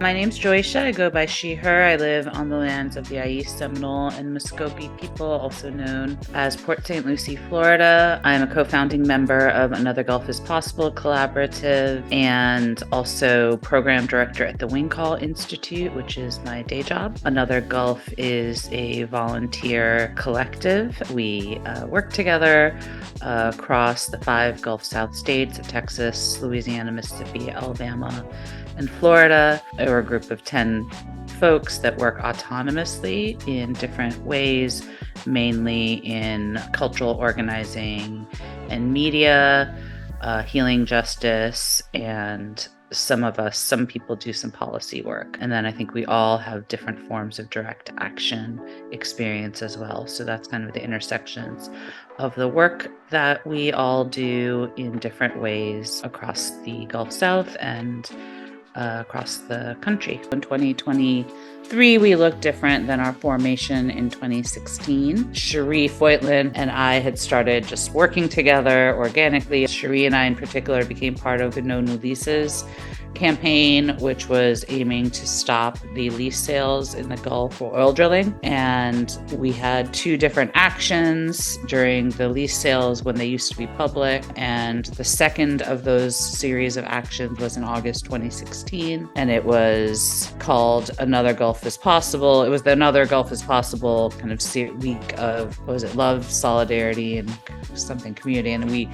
My name's Jayeesha. I go by she, her. I live on the lands of the Jayeesha, Seminole, and Muskogee people, also known as Port St. Lucie, Florida. I'm a co-founding member of Another Gulf is Possible collaborative and also program director at the Windcall Institute, which is my day job. Another Gulf is a volunteer collective. We work together across the 5 Gulf South states of Texas, Louisiana, Mississippi, Alabama, and Florida. We're a group of 10 folks that work autonomously in different ways, mainly in cultural organizing and media, healing justice, and some people do some policy work. And then I think we all have different forms of direct action experience as well. So that's kind of the intersections of the work that we all do in different ways across the Gulf South and across the country. In 2023, we looked different than our formation in 2016. Cherie Foytlin and I had started just working together organically. Cherie and I in particular became part of the No New Leases campaign, which was aiming to stop the lease sales in the Gulf for oil drilling. And we had 2 different actions during the lease sales when they used to be public. And the second of those series of actions was in August 2016. And it was called Another Gulf is Possible. It was the Another Gulf is Possible kind of week of, love, solidarity, and something community. And we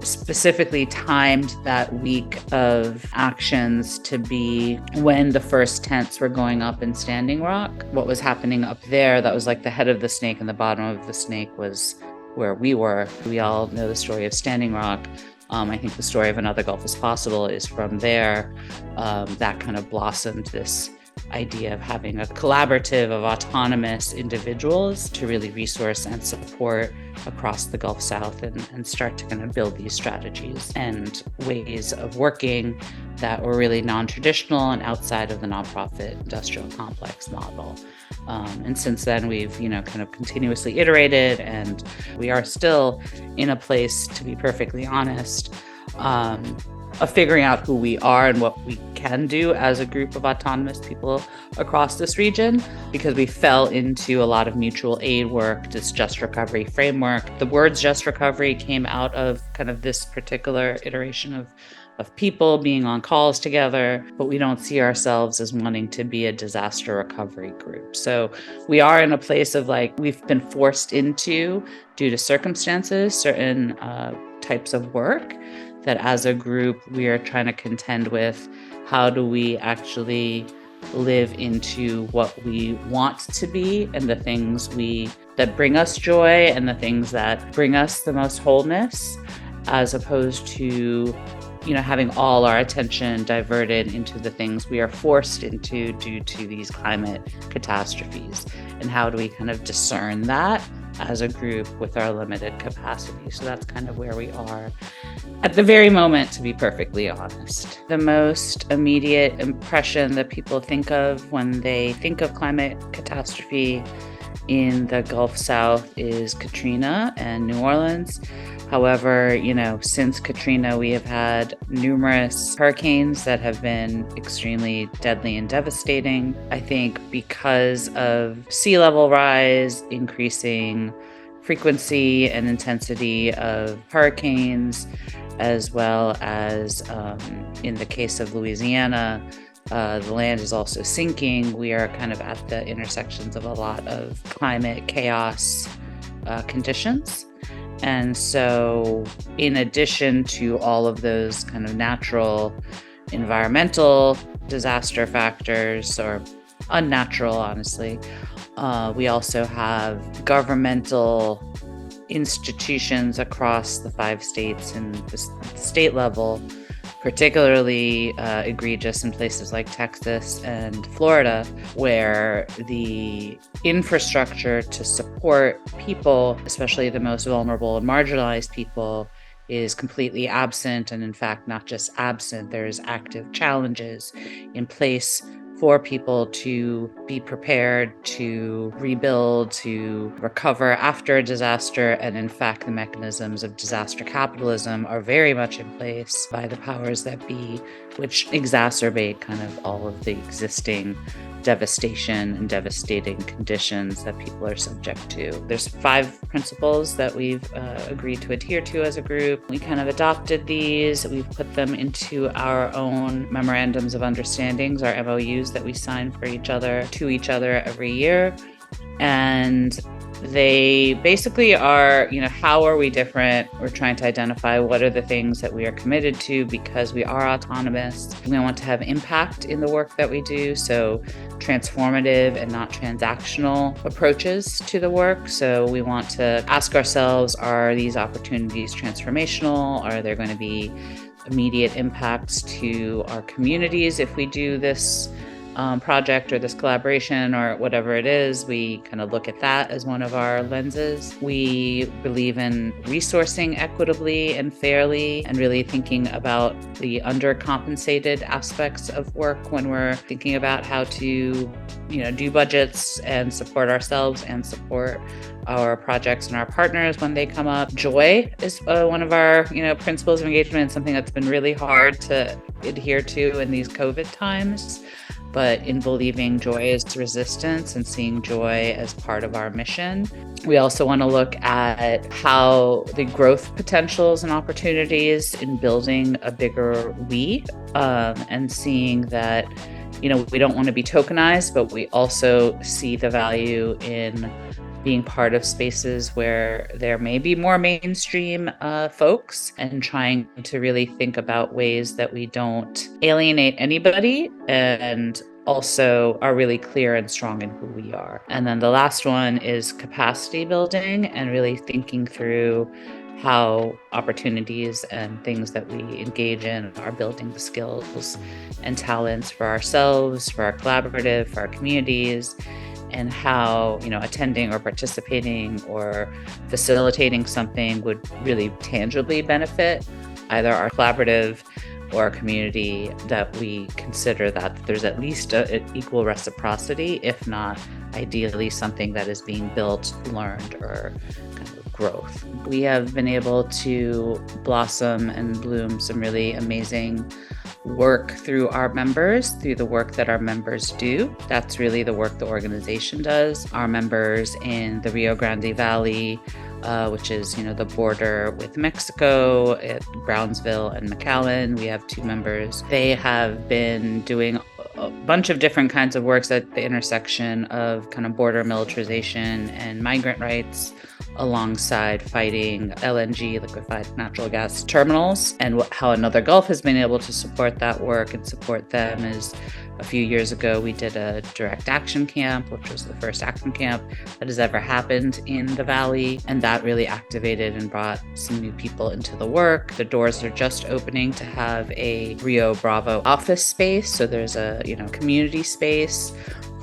specifically timed that week of actions to be when the first tents were going up in Standing Rock. What was happening up there, that was like the head of the snake, and the bottom of the snake was where we were. We all know the story of Standing Rock. I think the story of Another Gulf is Possible is from there. That kind of blossomed this idea of having a collaborative of autonomous individuals to really resource and support across the Gulf South and start to kind of build these strategies and ways of working that were really non-traditional and outside of the nonprofit industrial complex model. And since then, we've, kind of continuously iterated, and we are still in a place, to be perfectly honest, of figuring out who we are and what we can do as a group of autonomous people across this region, because we fell into a lot of mutual aid work, this Just Recovery framework. The words Just Recovery came out of kind of this particular iteration of people being on calls together, but we don't see ourselves as wanting to be a disaster recovery group. So we are in a place of we've been forced into, due to circumstances, certain types of work that as a group we are trying to contend with. How do we actually live into what we want to be and the things that bring us joy and the things that bring us the most wholeness, as opposed to having all our attention diverted into the things we are forced into due to these climate catastrophes. And how do we kind of discern that as a group with our limited capacity? So that's kind of where we are at the very moment, to be perfectly honest. The most immediate impression that people think of when they think of climate catastrophe in the Gulf South is Katrina and New Orleans. However, since Katrina, we have had numerous hurricanes that have been extremely deadly and devastating. I think because of sea level rise, increasing frequency and intensity of hurricanes, as well as in the case of Louisiana, the land is also sinking. We are kind of at the intersections of a lot of climate chaos conditions. And so in addition to all of those kind of natural environmental disaster factors, or unnatural, honestly, we also have governmental institutions across the 5 states and the state level, particularly egregious in places like Texas and Florida, where the infrastructure to support people, especially the most vulnerable and marginalized people, is completely absent. And in fact, not just absent, there's active challenges in place for people to be prepared to rebuild, to recover after a disaster. And in fact, the mechanisms of disaster capitalism are very much in place by the powers that be which exacerbate kind of all of the existing devastation and devastating conditions that people are subject to. There's 5 principles that we've agreed to adhere to as a group. We kind of adopted these. We've put them into our own memorandums of understandings, our MOUs that we sign for each other, to each other every year. And they basically are, how are we different? We're trying to identify what are the things that we are committed to because we are autonomous. We want to have impact in the work that we do. So transformative and not transactional approaches to the work. So we want to ask ourselves, are these opportunities transformational? Are there going to be immediate impacts to our communities if we do this project or this collaboration or whatever it is? We kind of look at that as one of our lenses. We believe in resourcing equitably and fairly and really thinking about the undercompensated aspects of work when we're thinking about how to, do budgets and support ourselves and support our projects and our partners when they come up. Joy is one of our, principles of engagement, something that's been really hard to adhere to in these COVID times. But in believing joy is resistance and seeing joy as part of our mission. We also want to look at how the growth potentials and opportunities in building a bigger we, and seeing that, we don't want to be tokenized, but we also see the value in being part of spaces where there may be more mainstream folks, and trying to really think about ways that we don't alienate anybody and also are really clear and strong in who we are. And then the last one is capacity building and really thinking through how opportunities and things that we engage in are building the skills and talents for ourselves, for our collaborative, for our communities, and how, attending or participating or facilitating something would really tangibly benefit either our collaborative or a community, that we consider that there's at least an equal reciprocity, if not ideally something that is being built, learned, or kind of growth. We have been able to blossom and bloom some really amazing work through our members, through the work that our members do. That's really the work the organization does. Our members in the Rio Grande Valley, which is, the border with Mexico, at Brownsville and McAllen. We have 2 members. They have been doing a bunch of different kinds of works at the intersection of kind of border militarization and migrant rights, alongside fighting LNG, liquefied natural gas terminals. And how Another Gulf has been able to support that work and support them is, a few years ago, we did a direct action camp, which was the first action camp that has ever happened in the Valley. And that really activated and brought some new people into the work. The doors are just opening to have a Rio Bravo office space. So there's a, community space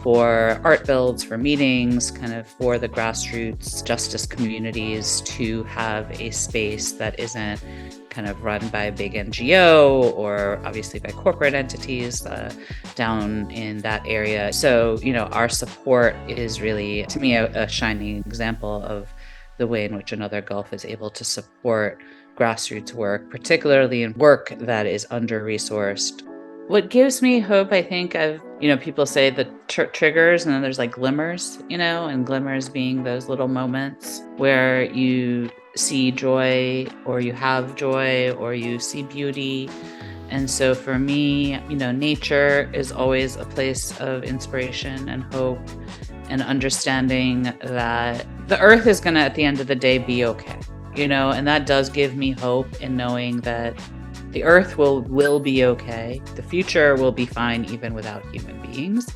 for art builds, for meetings, kind of for the grassroots justice communities to have a space that isn't kind of run by a big NGO or obviously by corporate entities down in that area. So, our support is really, to me, a shining example of the way in which Another Gulf is able to support grassroots work, particularly in work that is under-resourced. What gives me hope, I think, people say the triggers, and then there's like glimmers, and glimmers being those little moments where you see joy, or you have joy, or you see beauty. And so for me, nature is always a place of inspiration and hope, and understanding that the earth is going to, at the end of the day, be okay, and that does give me hope in knowing that the earth will be okay. The future will be fine even without human beings.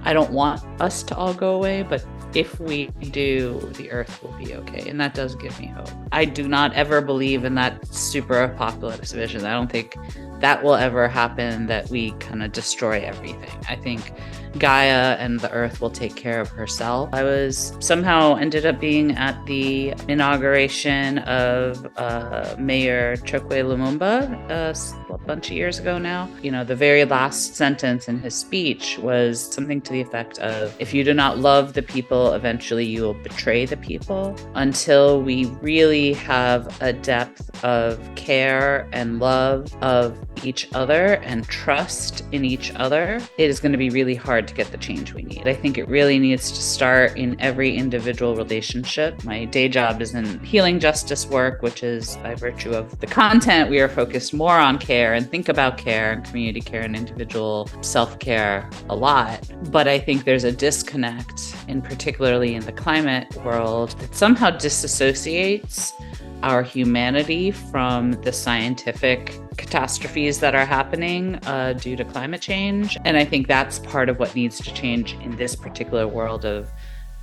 I don't want us to all go away, but if we do, the earth will be okay. And that does give me hope. I do not ever believe in that super apocalypse vision. I don't think that will ever happen, that we kind of destroy everything. I think Gaia and the earth will take care of herself. I was somehow ended up being at the inauguration of Mayor Chokwe Lumumba a bunch of years ago now. The very last sentence in his speech was something to the effect of, if you do not love the people, eventually you will betray the people. Until we really have a depth of care and love, of each other and trust in each other, it is going to be really hard to get the change we need. I think it really needs to start in every individual relationship. My day job is in healing justice work, which is by virtue of the content, we are focused more on care and think about care and community care and individual self-care a lot. But I think there's a disconnect, in particularly in the climate world, that somehow disassociates our humanity from the scientific catastrophes that are happening due to climate change. And I think that's part of what needs to change in this particular world of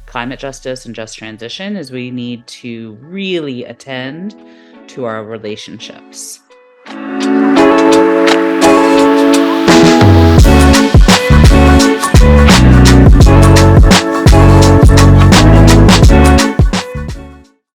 climate justice and just transition, is we need to really attend to our relationships.